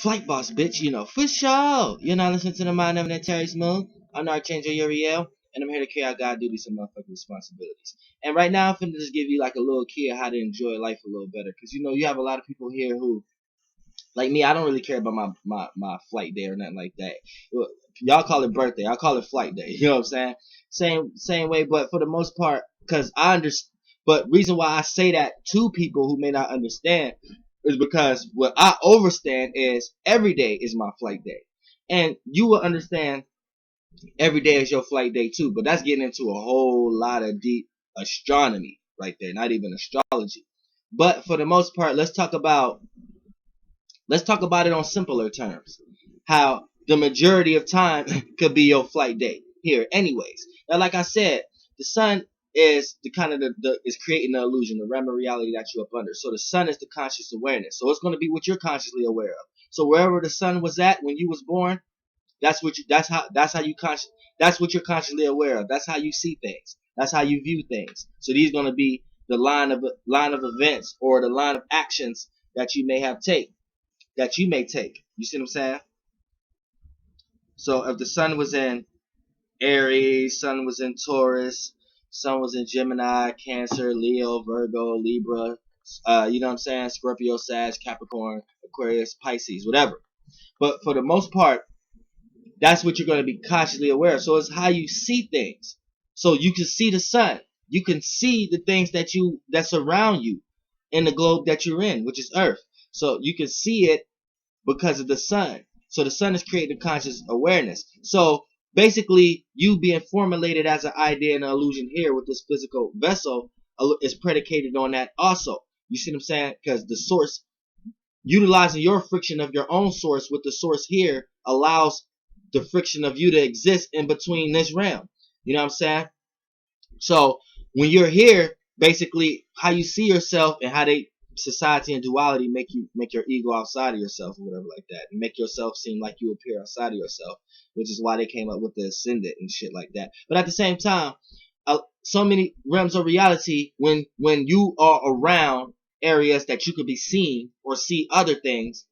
Flight boss, bitch, for sure. You're not listening to the mind of that Terry's Moon. I'm Archangel Uriel, and I'm here to carry out God duties and motherfucking responsibilities. And right now, I'm finna just give you like a little key of how to enjoy life a little better. Because, you have a lot of people here who, like me, I don't really care about my flight day or nothing like that. Well, y'all call it birthday. I call it flight day. You know what I'm saying? Same way, but for the most part, because I understand. But reason why I say that to people who may not understand is because what I understand is every day is my flight day. And you will understand every day is your flight day too. But that's getting into a whole lot of deep astronomy right there, not even astrology. But for the most part, let's talk about it on simpler terms. How the majority of time could be your flight day here anyways. Now, like I said, the sun is the kind of the is creating the illusion, the realm of reality that you're up under. So the sun is the conscious awareness. So it's going to be what you're consciously aware of. So wherever the sun was at when you was born, that's what you're consciously aware of. That's how you see things. That's how you view things. So these are going to be the line of events or the line of actions that you may take. You see what I'm saying? So if the sun was in Aries, sun was in Taurus, sun was in Gemini, Cancer, Leo, Virgo, Libra, you know what I'm saying? Scorpio, Sag, Capricorn, Aquarius, Pisces, whatever. But for the most part, that's what you're going to be consciously aware of. So it's how you see things. So you can see the sun. You can see the things that surround you in the globe that you're in, which is Earth. So you can see it because of the sun. So the sun is creating conscious awareness. So basically, you being formulated as an idea and an illusion here with this physical vessel is predicated on that also. You see what I'm saying? Because the source, utilizing your friction of your own source with the source here, allows the friction of you to exist in between this realm. You know what I'm saying? So when you're here, basically how you see yourself and how society and duality make your ego outside of yourself or whatever like that, and make yourself seem like you appear outside of yourself, which is why they came up with the ascendant and shit like that. But at the same time, so many realms of reality, when you are around areas that you could be seeing or see other things,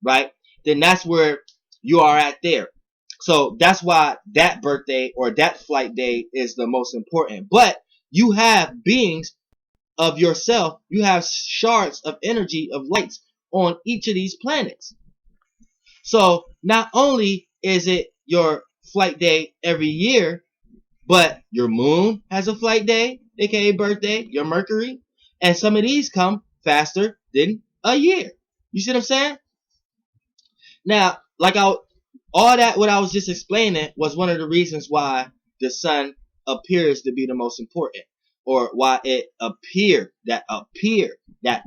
right? Then that's where you are at there. So that's why that birthday or that flight day is the most important. But you have beings of yourself, you have shards of energy of lights on each of these planets. So not only is it your flight day every year, but your moon has a flight day, aka birthday, your Mercury, and some of these come faster than a year. You see what I'm saying? Now, what I was just explaining was one of the reasons why the sun appears to be the most important, or why it appear that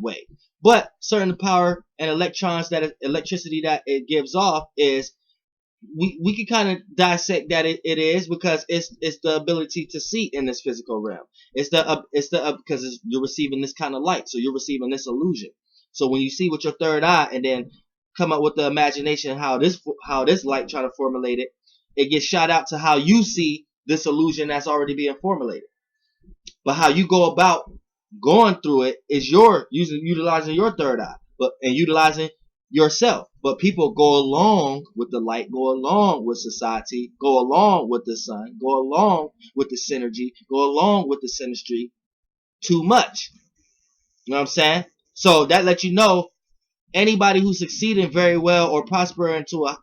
way. But certain power and electricity that it gives off is, we can kind of dissect that it is, because it's the ability to see in this physical realm. Because you're receiving this kind of light, so you're receiving this illusion. So when you see with your third eye and then come up with the imagination how this light try to formulate it, it gets shot out to how you see this illusion that's already being formulated. But how you go about going through it is utilizing your third eye, and utilizing yourself. But people go along with the light, go along with society, go along with the sun, go along with the synergy, go along with the synastry too much. You know what I'm saying? So that lets you know, anybody who's succeeding very well or prospering to a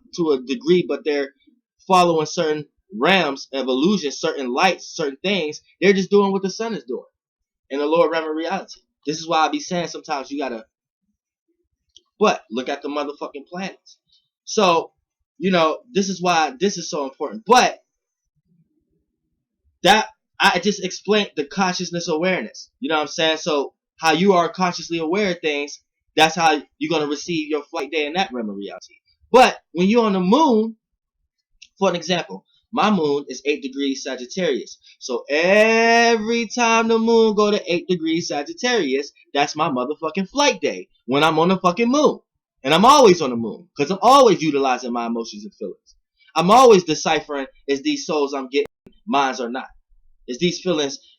degree, but they're following certain realms of illusion, certain lights, certain things, they're just doing what the sun is doing in the lower realm of reality. This is why I be saying sometimes you gotta, but look at the motherfucking planets. So, this is why this is so important. But that, I just explained the consciousness awareness. You know what I'm saying? So how you are consciously aware of things, that's how you're going to receive your flight day in that realm of reality. But when you're on the moon, for an example, my moon is 8 degrees Sagittarius. So every time the moon go to 8 degrees Sagittarius, that's my motherfucking flight day when I'm on the fucking moon. And I'm always on the moon because I'm always utilizing my emotions and feelings. I'm always deciphering, is these souls I'm getting mines or not? Is these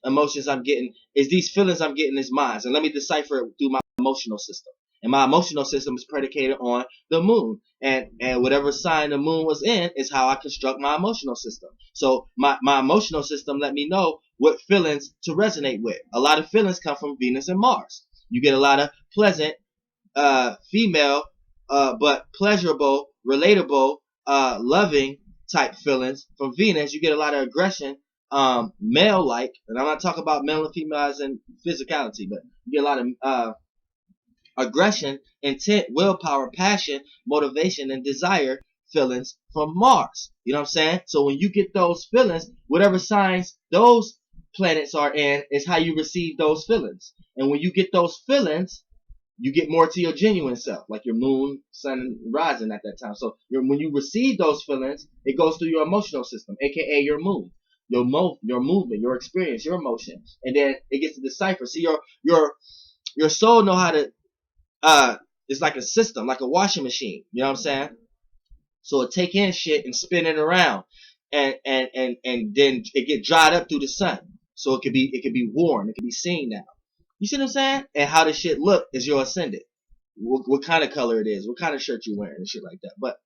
emotions I'm getting is mines? And let me decipher it through my emotional system. And my emotional system is predicated on the moon. And whatever sign the moon was in is how I construct my emotional system. So my emotional system let me know what feelings to resonate with. A lot of feelings come from Venus and Mars. You get a lot of pleasant, female, but pleasurable, relatable, loving type feelings from Venus. You get a lot of aggression, male-like, and I'm not talking about male and female as in physicality, but you get a lot of aggression, intent, willpower, passion, motivation, and desire feelings from Mars. You know what I'm saying? So when you get those feelings, whatever signs those planets are in is how you receive those feelings. And when you get those feelings, you get more to your genuine self, like your moon, sun, rising at that time. So when you receive those feelings, it goes through your emotional system, aka your moon, your movement, your experience, your emotion, and then it gets to decipher. See, your soul know how to. It's like a system, like a washing machine. You know what I'm saying? So it take in shit and spin it around, and then it get dried up through the sun. So it could be worn, it could be seen now. You see what I'm saying? And how the shit look is your ascendant. What kind of color it is, what kind of shirt you're wearing, and shit like that. But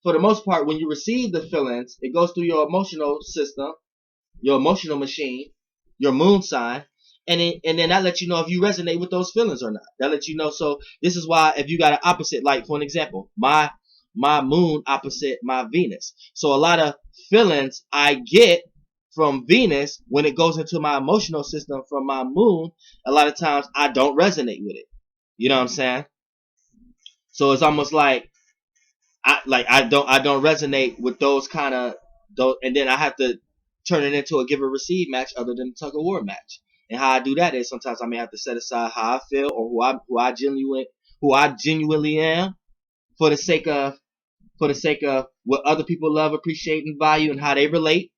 for the most part, when you receive the feelings, it goes through your emotional system, your emotional machine, your moon sign, and then that lets you know if you resonate with those feelings or not. That lets you know. So this is why if you got an opposite, like for an example, my moon opposite my Venus. So a lot of feelings I get from Venus when it goes into my emotional system from my moon, a lot of times I don't resonate with it. You know what I'm saying? So it's almost like I don't resonate with those kind of those, and then I have to turn it into a give or receive match other than a tug of war match. And how I do that is sometimes I may have to set aside how I feel or who I genuinely am for the sake of what other people love, appreciate, and value, and how they relate.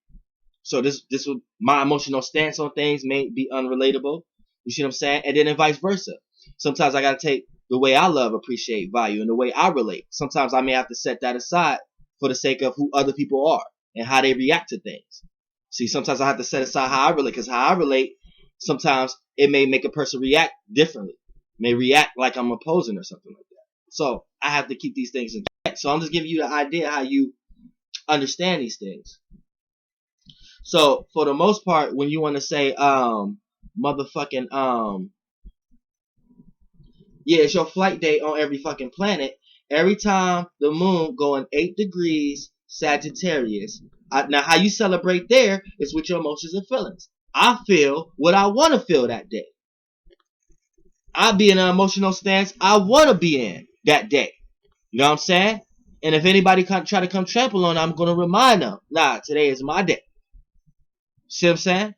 So this would my emotional stance on things may be unrelatable. You see what I'm saying? And then vice versa. Sometimes I gotta take the way I love, appreciate, value, and the way I relate. Sometimes I may have to set that aside for the sake of who other people are and how they react to things. See, sometimes I have to set aside how I relate, because how I relate, sometimes it may make a person react differently. May react like I'm opposing or something like that. So I have to keep these things in check. So I'm just giving you the idea how you understand these things. So for the most part, when you want to say motherfucking yeah, it's your flight date on every fucking planet. Every time the moon going 8 degrees Sagittarius. Now how you celebrate there is with your emotions and feelings. I feel what I want to feel that day. I be in an emotional stance I want to be in that day. You know what I'm saying? And if anybody try to come trample on, I'm gonna remind them, nah, today is my day. See what I'm saying?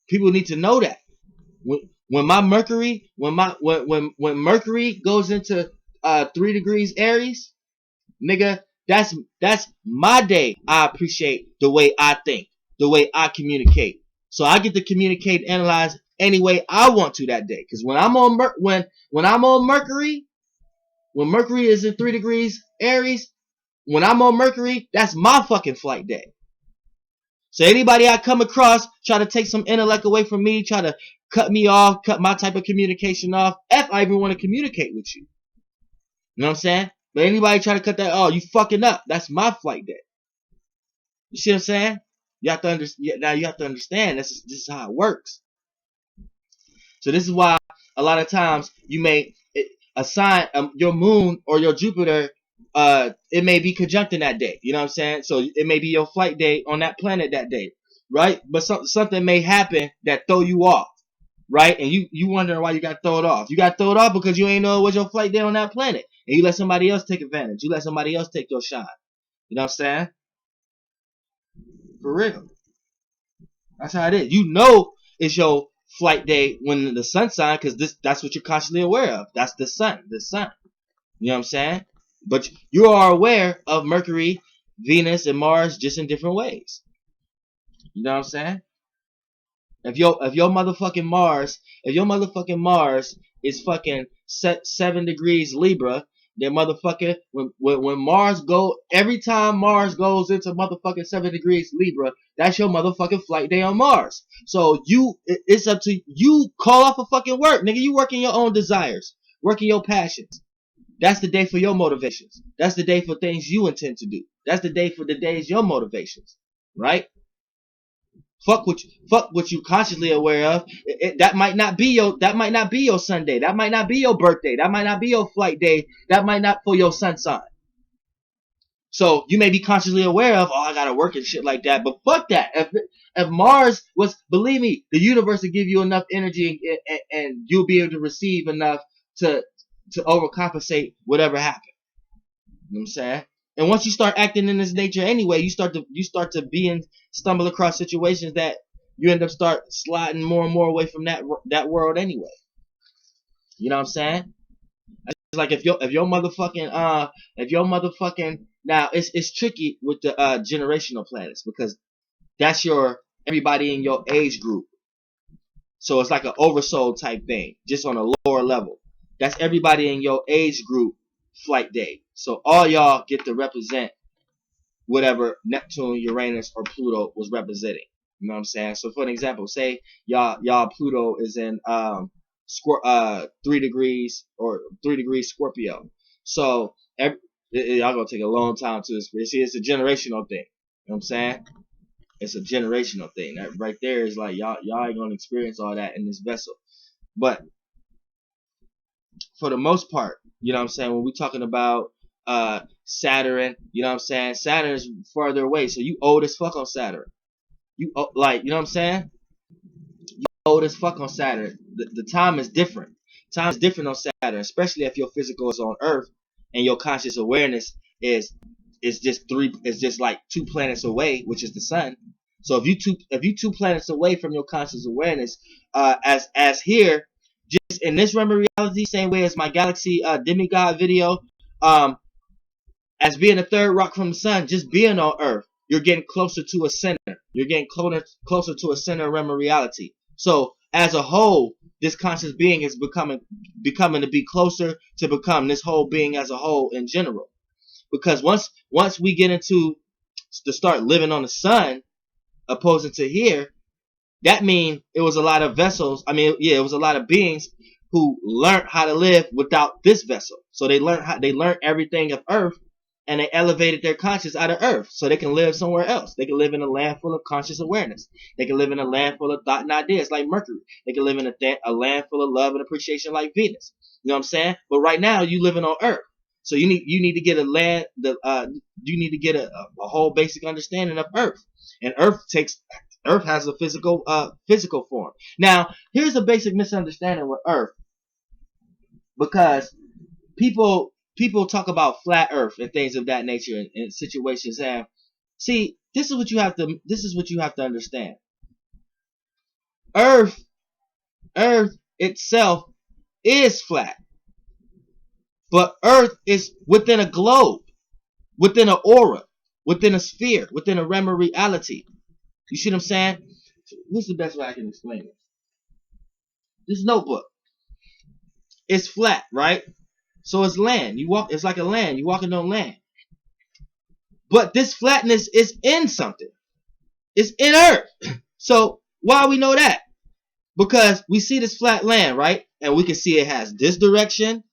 People need to know that. When my Mercury, when Mercury goes into 3 degrees Aries, nigga, that's my day. I appreciate the way I think, the way I communicate. So I get to communicate, analyze any way I want to that day. Because when I'm on when I'm on Mercury, when Mercury is in 3 degrees Aries, when I'm on Mercury, that's my fucking flight day. So anybody I come across try to take some intellect away from me, try to cut me off, cut my type of communication off, I even want to communicate with you. You know what I'm saying? But anybody try to cut that, oh, you fucking up. That's my flight day. You see what I'm saying? You have to understand. Now you have to understand this is how it works. So this is why a lot of times you may assign your moon or your Jupiter. It may be conjuncting that day. You know what I'm saying? So it may be your flight day on that planet that day, right? But something may happen that throw you off, right? And you wondering why you got thrown off. You got thrown off because you ain't know it was your flight day on that planet, and you let somebody else take advantage. You let somebody else take your shine. You know what I'm saying? For real. That's how it is. You know it's your flight day when the sun sign, because that's what you're constantly aware of. That's the sun. The sun. You know what I'm saying? But you are aware of Mercury, Venus, and Mars just in different ways. You know what I'm saying? If your motherfucking Mars is fucking 7 degrees Libra, That motherfucker, when Mars go, every time Mars goes into motherfucking 7 degrees Libra, that's your motherfucking flight day on Mars. So it's up to you. Call off of fucking work, nigga. You working your own desires, working your passions. That's the day for your motivations. That's the day for things you intend to do. That's the day for the days your motivations, right? Fuck what you consciously aware of. That might not be your Sunday. That might not be your birthday. That might not be your flight day. That might not for your sun sign. So you may be consciously aware of, oh, I gotta work and shit like that. But fuck that. If Mars was, believe me, the universe will give you enough energy and you'll be able to receive enough to overcompensate whatever happened. You know what I'm saying? And once you start acting in this nature anyway, you start to stumble across situations that you end up start sliding more and more away from that world anyway. You know what I'm saying? It's like if your motherfucking now it's tricky with the generational planets because that's your everybody in your age group. So it's like an oversoul type thing, just on a lower level. That's everybody in your age group flight day. So all y'all get to represent whatever Neptune, Uranus, or Pluto was representing. You know what I'm saying? So for an example, say y'all Pluto is in 3 degrees or 3 degrees Scorpio. So y'all gonna take a long time to this. See, it's a generational thing. You know what I'm saying? It's a generational thing. That right there is like y'all ain't gonna experience all that in this vessel. But for the most part, you know what I'm saying, when we're talking about Saturn, you know what I'm saying, Saturn is further away, so you old as fuck on Saturn. You know what I'm saying? You old as fuck on Saturn. The time is different. Time is different on Saturn, especially if your physical is on Earth and your conscious awareness is just like 2 planets away, which is the sun. So if you 2 planets away from your conscious awareness, as here, just in this realm of reality, same way as my galaxy demigod video, as being a third rock from the sun, just being on Earth, you're getting closer to a center. You're getting closer to a center realm of reality. So as a whole, this conscious being is becoming to be closer to become this whole being as a whole in general. Because once we get into to start living on the sun, opposing to here, that means it was a lot of vessels. It was a lot of beings who learned how to live without this vessel. So they learned everything of Earth, and they elevated their conscious out of Earth so they can live somewhere else. They can live in a land full of conscious awareness. They can live in a land full of thought and ideas like Mercury. They can live in a land full of love and appreciation like Venus. You know what I'm saying? But right now you living on Earth. So you need to get you need to get a whole basic understanding of Earth. And Earth has a physical form. Now, here's a basic misunderstanding with Earth. Because people talk about flat Earth and things of that nature in situations. And see, this is what you have to understand. Earth itself is flat. But Earth is within a globe, within an aura, within a sphere, within a realm of reality. You see what I'm saying? What's the best way I can explain it? This notebook. It's flat, right? So it's land. It's like a land. You're walking on land. But this flatness is in something. It's in Earth. So why we know that? Because we see this flat land, right? And we can see it has this direction.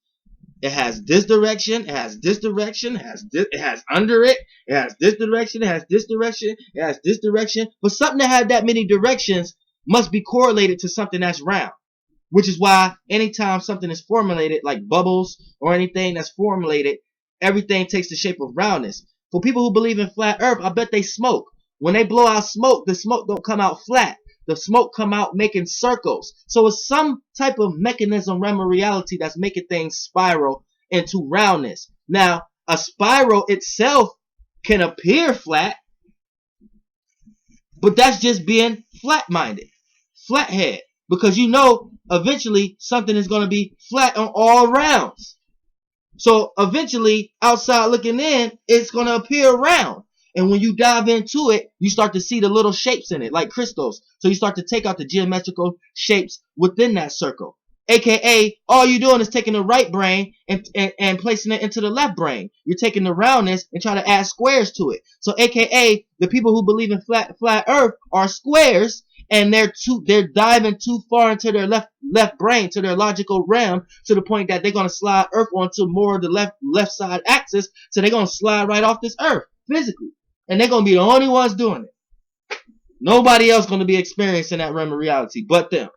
It has this direction. It has this direction. It has under it. It has this direction. It has this direction. It has this direction. But something that had that many directions must be correlated to something that's round. Which is why anytime something is formulated, like bubbles or anything that's formulated, everything takes the shape of roundness. For people who believe in flat Earth, I bet they smoke. When they blow out smoke, the smoke don't come out flat. The smoke come out making circles. So it's some type of mechanism, realm of reality that's making things spiral into roundness. Now, a spiral itself can appear flat, but that's just being flat-minded, flathead. Because you know, eventually, something is going to be flat on all rounds. So eventually, outside looking in, it's going to appear round. And when you dive into it, you start to see the little shapes in it, like crystals. So you start to take out the geometrical shapes within that circle. AKA, all you're doing is taking the right brain and placing it into the left brain. You're taking the roundness and trying to add squares to it. So AKA, the people who believe in flat earth are squares, and they're diving too far into their left brain, to their logical realm, to the point that they're gonna slide earth onto more of the left side axis, so they're gonna slide right off this earth physically. And they're gonna be the only ones doing it. Nobody else gonna be experiencing that realm of reality but them.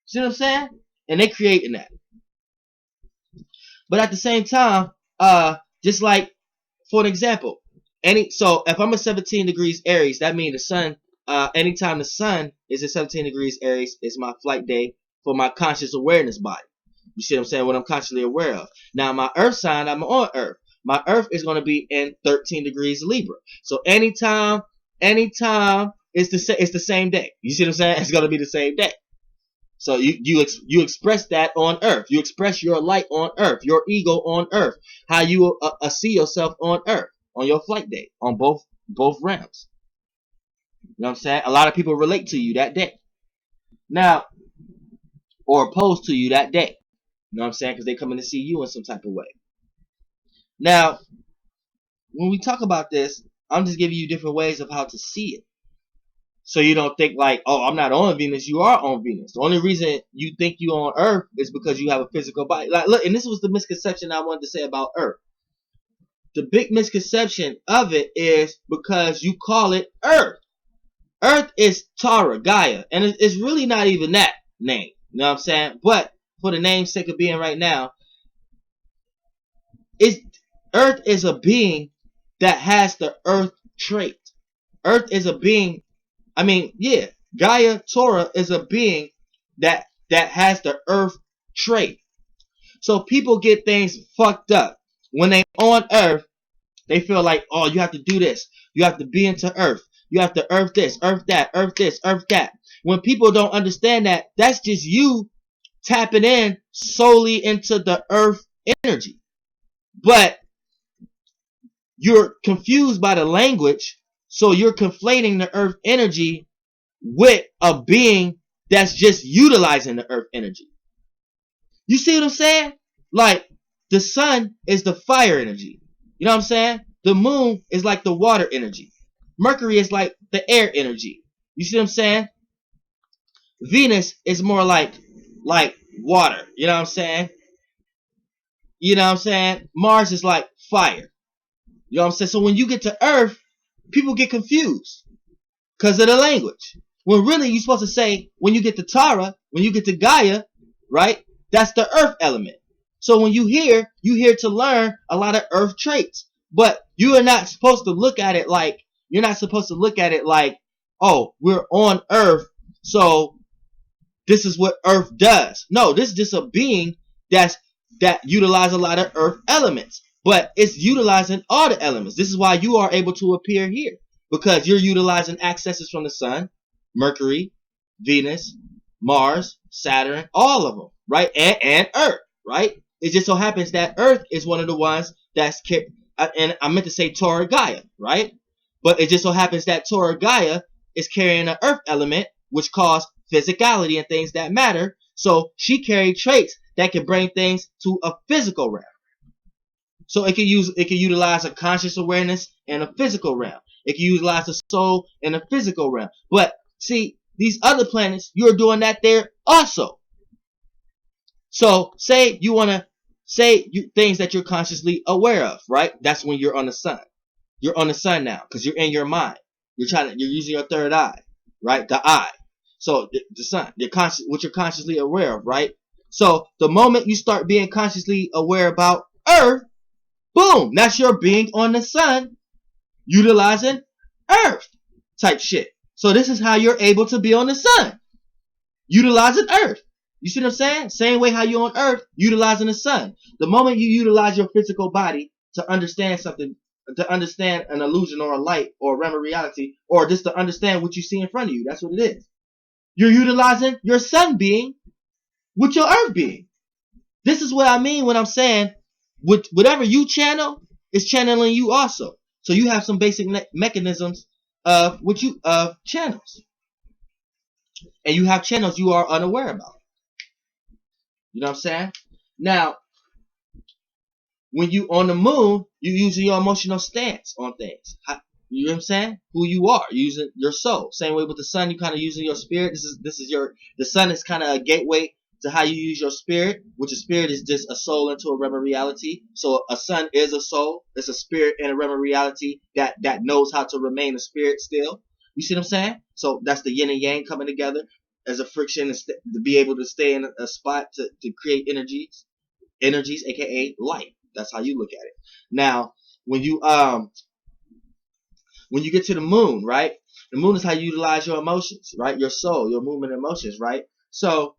See what I'm saying? And they creating that. But at the same time, just like, for an example, so if I'm a 17 degrees Aries, that means the sun, anytime the sun is at 17 degrees Aries, is my flight day for my conscious awareness body. You see what I'm saying? What I'm consciously aware of. Now, my earth sign, I'm on earth. My earth is going to be in 13 degrees Libra. So anytime, it's the same day. You see what I'm saying? It's going to be the same day. So you express that on earth. You express your light on earth, your ego on earth, how you see yourself on earth, on your flight day, on both realms. You know what I'm saying? A lot of people relate to you that day. Now, or opposed to you that day. You know what I'm saying? Because they come in to see you in some type of way. Now, when we talk about this, I'm just giving you different ways of how to see it. So you don't think like, oh, I'm not on Venus. You are on Venus. The only reason you think you're on Earth is because you have a physical body. Like, look, and this was the misconception I wanted to say about Earth. The big misconception of it is because you call it Earth. Earth is Tara, Gaia, and it's really not even that name. You know what I'm saying? But for the name's sake of being right now, Earth is a being that has the Earth trait. Earth is a being. Gaia Torah is a being that has the earth trait. So people get things fucked up. When they on earth, they feel like, oh, you have to do this. You have to be into earth. You have to earth this, earth that, earth this, earth that. When people don't understand that, that's just you tapping in solely into the earth energy. But you're confused by the language, so you're conflating the earth energy with a being that's just utilizing the earth energy. You see what I'm saying? Like, the sun is the fire energy. You know what I'm saying? The moon is like the water energy. Mercury is like the air energy. You see what I'm saying? Venus is more like water. You know what I'm saying? You know what I'm saying? Mars is like fire. You know what I'm saying? So when you get to Earth, people get confused because of the language. When really you're supposed to say, when you get to Tara, when you get to Gaia, right? That's the earth element. So when you're here to learn a lot of earth traits. But you are not supposed to look at it like, oh, we're on earth, so this is what earth does. No, this is just a being that utilize a lot of earth elements. But it's utilizing all the elements. This is why you are able to appear here. Because you're utilizing accesses from the sun, Mercury, Venus, Mars, Saturn, all of them, right? And Earth, right? It just so happens that Earth is one of the ones that's kept, and I meant to say Torah Gaia, right? But it just so happens that Torah Gaia is carrying an Earth element, which causes physicality and things that matter. So she carried traits that can bring things to a physical realm. So it can utilize a conscious awareness and a physical realm. It can utilize the soul in a physical realm. But see, these other planets, you're doing that there also. So say you want to say things that you're consciously aware of, right? That's when you're on the sun. You're on the sun now because you're in your mind. You're using your third eye, right? The eye. So the sun, what you're consciously aware of, right? So the moment you start being consciously aware about Earth, boom, that's your being on the sun, utilizing Earth type shit. So this is how you're able to be on the sun, utilizing Earth. You see what I'm saying? Same way how you're on Earth, utilizing the sun. The moment you utilize your physical body to understand something, to understand an illusion or a light or a realm of reality, or just to understand what you see in front of you, that's what it is. You're utilizing your sun being with your Earth being. This is what I mean when I'm saying, with whatever you channel, is channeling you also. So you have some basic mechanisms of channels, and you have channels you are unaware about. You know what I'm saying? Now, when you on the moon, you using your emotional stance on things. You know what I'm saying? Who you are, using your soul. Same way with the sun, you kind of using your spirit. The sun is kind of a gateway to how you use your spirit, which a spirit is just a soul into a realm of reality. So a sun is a soul. It's a spirit in a realm of reality that knows how to remain a spirit still. You see what I'm saying? So that's the yin and yang coming together as a friction to be able to stay in a spot to create energies, aka light. That's how you look at it. Now, when you get to the moon, right? The moon is how you utilize your emotions, right? Your soul, your movement, emotions, right? So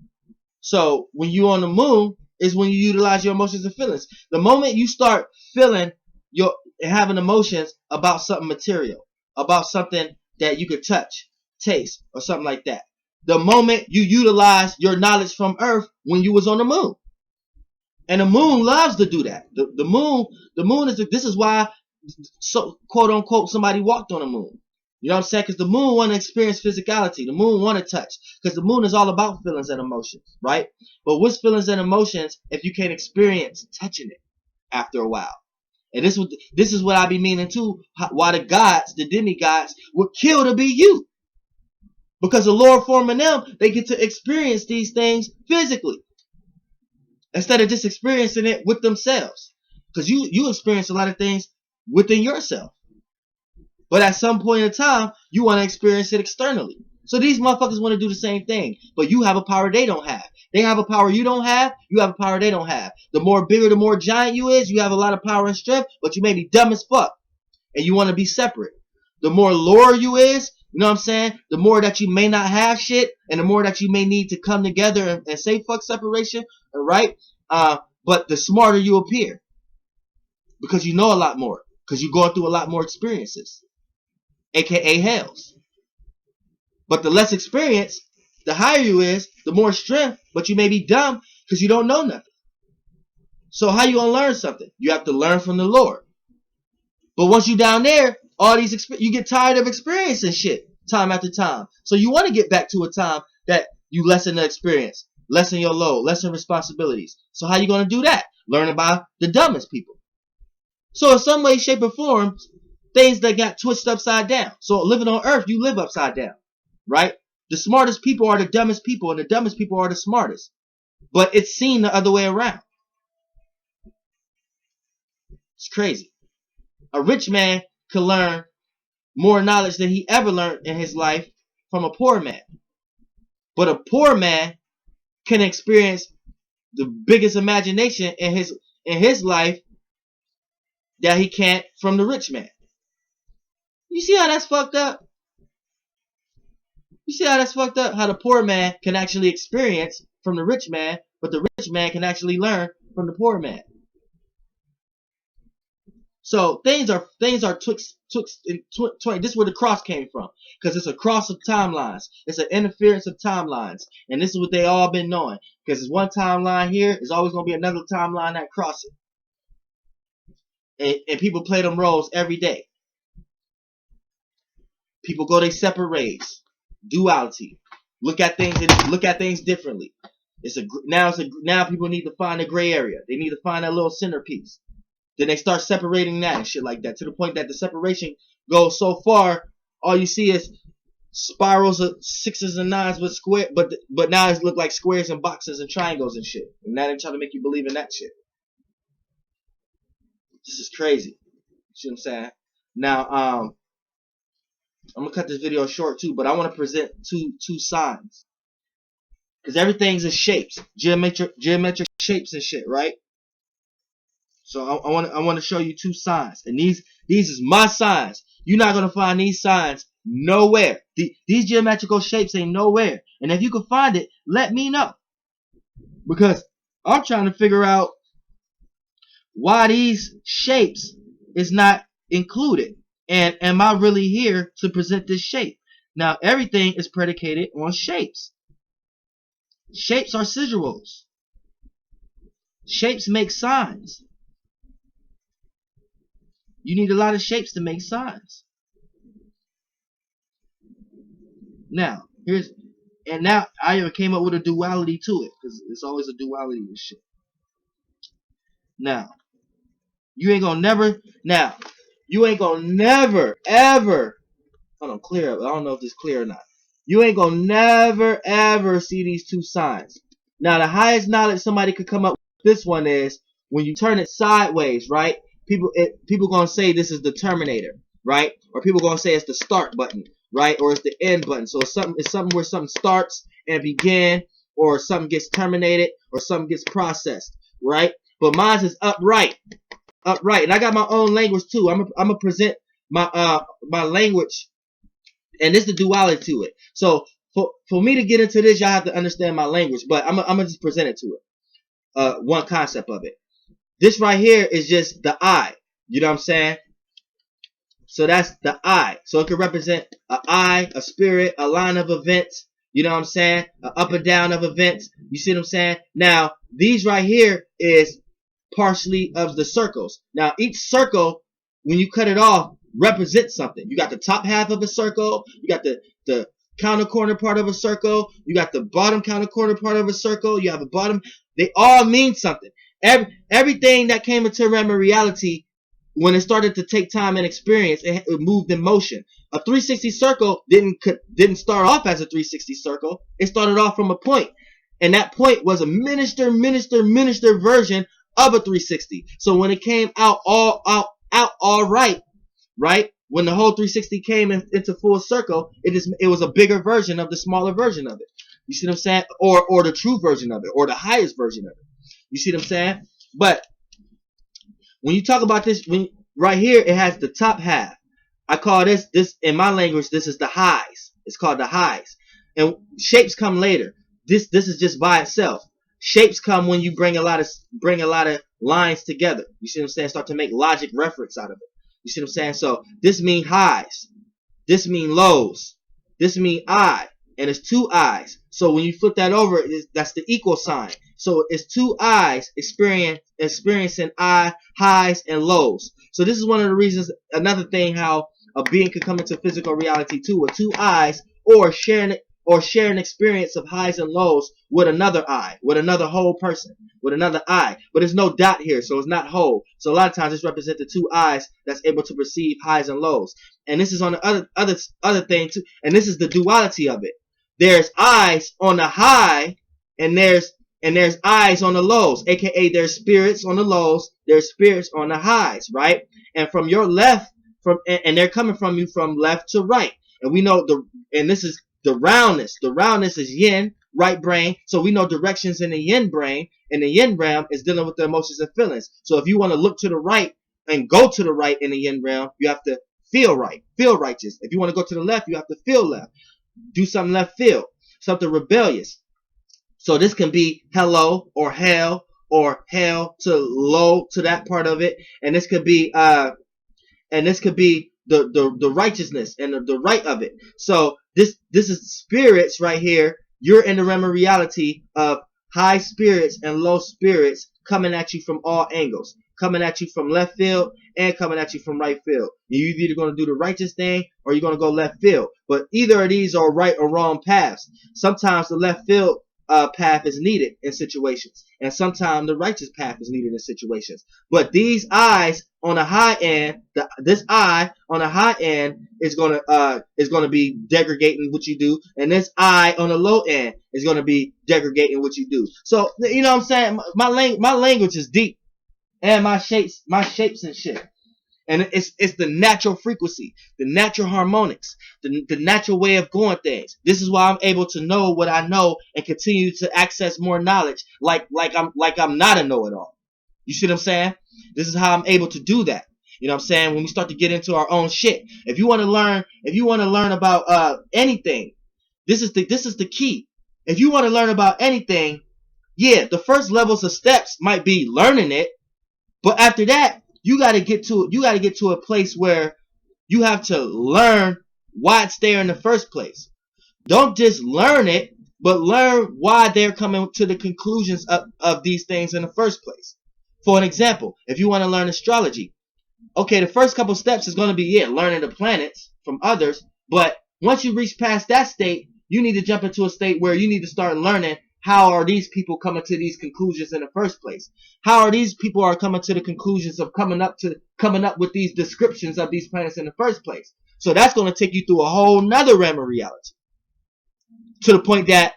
when you on the moon is when you utilize your emotions and feelings. The moment you start feeling your having emotions about something material, about something that you could touch, taste, or something like that. The moment you utilize your knowledge from Earth when you was on the moon. And the moon loves to do that. The moon this is why, so quote unquote, somebody walked on the moon. You know what I'm saying? Because the moon want to experience physicality. The moon want to touch. Because the moon is all about feelings and emotions, right? But what's feelings and emotions if you can't experience touching it after a while? And this is what I be meaning too. Why the gods, the demigods, would kill to be you. Because the lower form of them, they get to experience these things physically, instead of just experiencing it with themselves. Because you experience a lot of things within yourself. But at some point in time, you want to experience it externally. So these motherfuckers want to do the same thing. But you have a power they don't have. They have a power you don't have. You have a power they don't have. The more bigger, the more giant you is, you have a lot of power and strength, but you may be dumb as fuck. And you want to be separate. The more lower you is, you know what I'm saying? The more that you may not have shit, and the more that you may need to come together and say fuck separation, right? But the smarter you appear. Because you know a lot more. Because you're going through a lot more experiences. AKA hells. But the less experience, the higher you is, the more strength, but you may be dumb because you don't know nothing. So how you gonna learn something? You have to learn from the Lord. But once you down there, all these you get tired of experiencing shit time after time. So you want to get back to a time that you lessen the experience, lessen your load, lessen responsibilities. So how you gonna do that? Learn about the dumbest people. So in some way, shape, or form, things that got twisted upside down. So living on Earth, you live upside down, right? The smartest people are the dumbest people, and the dumbest people are the smartest. But it's seen the other way around. It's crazy. A rich man can learn more knowledge than he ever learned in his life from a poor man. But a poor man can experience the biggest imagination in his life that he can't from the rich man. You see how that's fucked up? You see how that's fucked up? How the poor man can actually experience from the rich man, but the rich man can actually learn from the poor man. So things are twixt. This is where the cross came from, because it's a cross of timelines. It's an interference of timelines, and this is what they all been knowing. Because it's one timeline here, there's always gonna be another timeline that crosses it, and people play them roles every day. People go their separate ways, duality. Look at things differently. Now people need to find a gray area. They need to find that little centerpiece. Then they start separating that and shit like that, to the point that the separation goes so far, all you see is spirals of sixes and nines with square, but now it look like squares and boxes and triangles and shit. And now they try to make you believe in that shit. This is crazy. You see what I'm saying? Now, I'm gonna cut this video short too, but I want to present two signs, because everything's in shapes, geometric shapes and shit, right? So I want to show you two signs, and these is my signs. You're not gonna find these signs nowhere. These geometrical shapes ain't nowhere. And if you can find it, let me know, because I'm trying to figure out why these shapes is not included. And am I really here to present this shape? Now everything is predicated on shapes. Shapes are sigils. Shapes make signs. You need a lot of shapes to make signs. Now, And now I even came up with a duality to it, because it's always a duality and shit. Now, you ain't gonna never, now, you ain't gonna never, ever, hold on, clear up. I don't know if this clear or not. You ain't gonna never, ever see these two signs. Now, the highest knowledge somebody could come up with this one is when you turn it sideways, right? People gonna say this is the terminator, right? Or people gonna say it's the start button, right? Or it's the end button. So it's something where something starts and begin, or something gets terminated, or something gets processed, right? But mine is upright, upright. And I got my own language too. I'm gonna present my language, and this is the duality to it. So for me to get into this, y'all have to understand my language, but I'm gonna just present it to it. One concept of it. This right here is just the I. You know what I'm saying? So that's the I. So it could represent an I, a spirit, a line of events. You know what I'm saying? An up and down of events. You see what I'm saying? Now, these right here is partially of the circles. Now, each circle, when you cut it off, represents something. You got the top half of a circle. You got the counter corner part of a circle. You got the bottom counter corner part of a circle. You have a bottom. They all mean something. Everything that came into realm of reality, when it started to take time and experience, it moved in motion. A 360 circle didn't start off as a 360 circle. It started off from a point, and that point was a miniature version of a 360. So when it came out all right, when the whole 360 came into full circle, it was a bigger version of the smaller version of it. You see what I'm saying? Or the true version of it, or the highest version of it. You see what I'm saying? But when you talk about this, right here, it has the top half. I call this in my language, this is the highs. It's called the highs. And shapes come later. This is just by itself. Shapes come when you bring a lot of lines together. You see what I'm saying? Start to make logic reference out of it. You see what I'm saying? So this mean highs. This mean lows. This mean I. And it's two eyes. So when you flip that over, that's the equal sign. So it's two eyes experiencing highs and lows. So this is one of the reasons, another thing, how a being could come into physical reality too, with two eyes, or share an experience of highs and lows with another eye, with another whole person, with another eye. But there's no dot here, so it's not whole. So a lot of times it's represented the two eyes that's able to perceive highs and lows. And this is on the other thing too. And this is the duality of it. There's eyes on the high, and there's eyes on the lows, aka there's spirits on the lows, there's spirits on the highs, right? And from your left, and they're coming from you from left to right. And we know and this is the roundness. The roundness is yin, right brain. So we know directions in the yin brain, and the yin realm is dealing with the emotions and feelings. So if you want to look to the right and go to the right in the yin realm, you have to feel right, feel righteous. If you want to go to the left, you have to feel left. Do something left field, something rebellious. So this can be hello or hell to low to that part of it, and this could be the righteousness and the right of it. So this is spirits right here. You're in the realm of reality of high spirits and low spirits coming at you from all angles, coming at you from left field and coming at you from right field. You're either going to do the righteous thing or you're going to go left field. But either of these are right or wrong paths. Sometimes the left field path is needed in situations, and sometimes the righteous path is needed in situations. But these eyes on the high end, this eye on the high end is gonna be degrading what you do, and this eye on the low end is gonna be degrading what you do. So you know what I'm saying? My language is deep, and my shapes and shit. And it's the natural frequency, the natural harmonics, the natural way of going things. This is why I'm able to know what I know and continue to access more knowledge, like I'm not a know-it-all. You see what I'm saying? This is how I'm able to do that. You know what I'm saying? When we start to get into our own shit. If you want to learn about anything, this is the key. If you want to learn about anything, yeah, the first levels of steps might be learning it, but after that, you got to get to a place where you have to learn why it's there in the first place. Don't just learn it, but learn why they're coming to the conclusions of these things in the first place. For an example, if you want to learn astrology, okay, the first couple steps is going to be learning the planets from others, but once you reach past that state, You need to jump into a state where you need to start learning how are these people coming to these conclusions in the first place? How are these people are coming to the conclusions of coming up with these descriptions of these planets in the first place? So that's going to take you through a whole nother realm of reality. To the point that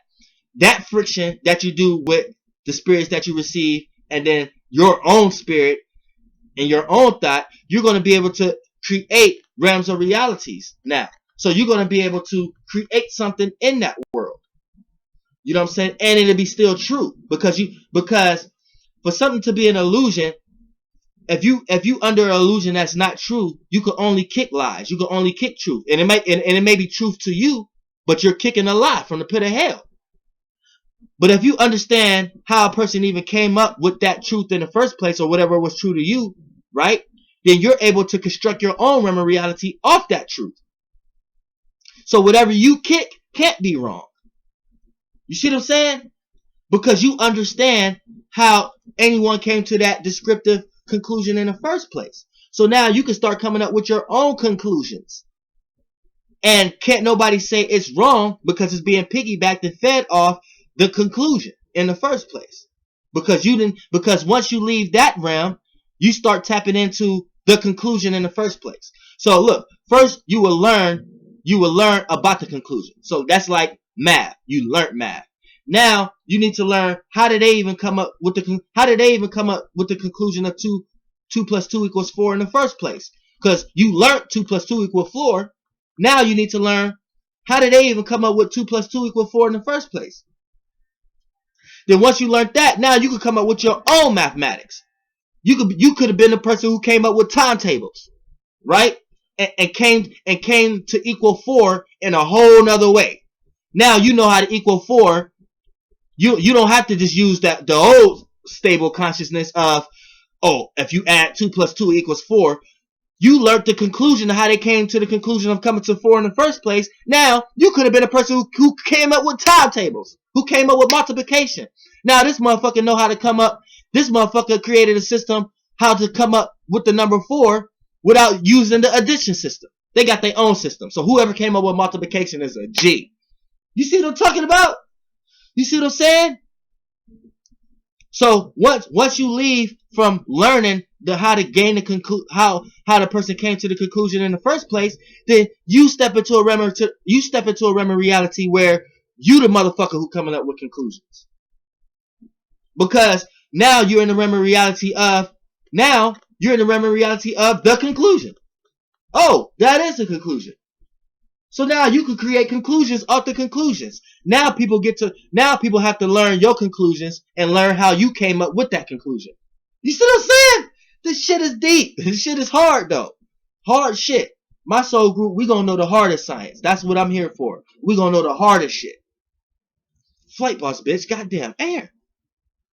that friction that you do with the spirits that you receive and then your own spirit and your own thought, you're going to be able to create realms of realities now. So you're going to be able to create something in that world. You know what I'm saying? And it'll be still true because for something to be an illusion, if you under an illusion that's not true, you can only kick lies. You can only kick truth. And it may be truth to you, but you're kicking a lie from the pit of hell. But if you understand how a person even came up with that truth in the first place, or whatever was true to you, right? Then you're able to construct your own realm of reality off that truth. So whatever you kick can't be wrong. You see what I'm saying? Because you understand how anyone came to that descriptive conclusion in the first place. So now you can start coming up with your own conclusions. And can't nobody say it's wrong because it's being piggybacked and fed off the conclusion in the first place. Because once you leave that realm, you start tapping into the conclusion in the first place. So look, first you will learn about the conclusion. So that's like math. You learned math. Now you need to learn how did they even come up with the conclusion of 2 plus 2 equals 4 in the first place? Because you learned 2 plus 2 equals 4. Now you need to learn how did they even come up with 2 plus 2 equals 4 in the first place? Then once you learned that, now you can come up with your own mathematics. You could have been the person who came up with timetables, right? And came to equal 4 in a whole nother way. Now you know how to equal 4. You don't have to just use the old stable consciousness of, oh, if you add 2 plus 2 equals 4. You learned the conclusion of how they came to the conclusion of coming to 4 in the first place. Now you could have been a person who came up with timetables, who came up with multiplication. Now this motherfucker know how to come up. This motherfucker created a system how to come up with the number 4 without using the addition system. They got their own system. So whoever came up with multiplication is a G. You see what I'm talking about? You see what I'm saying? So once you leave from learning how to gain the how the person came to the conclusion in the first place, then you step into a realm of reality where you the motherfucker who coming up with conclusions. Because now you're in the realm of reality of the conclusion. Oh, that is the conclusion. So now you can create conclusions off the conclusions. Now people have to learn your conclusions and learn how you came up with that conclusion. You see what I'm saying? This shit is deep. This shit is hard though. Hard shit. My soul group, we gonna know the hardest science. That's what I'm here for. We gonna know the hardest shit. Flight boss bitch, goddamn air.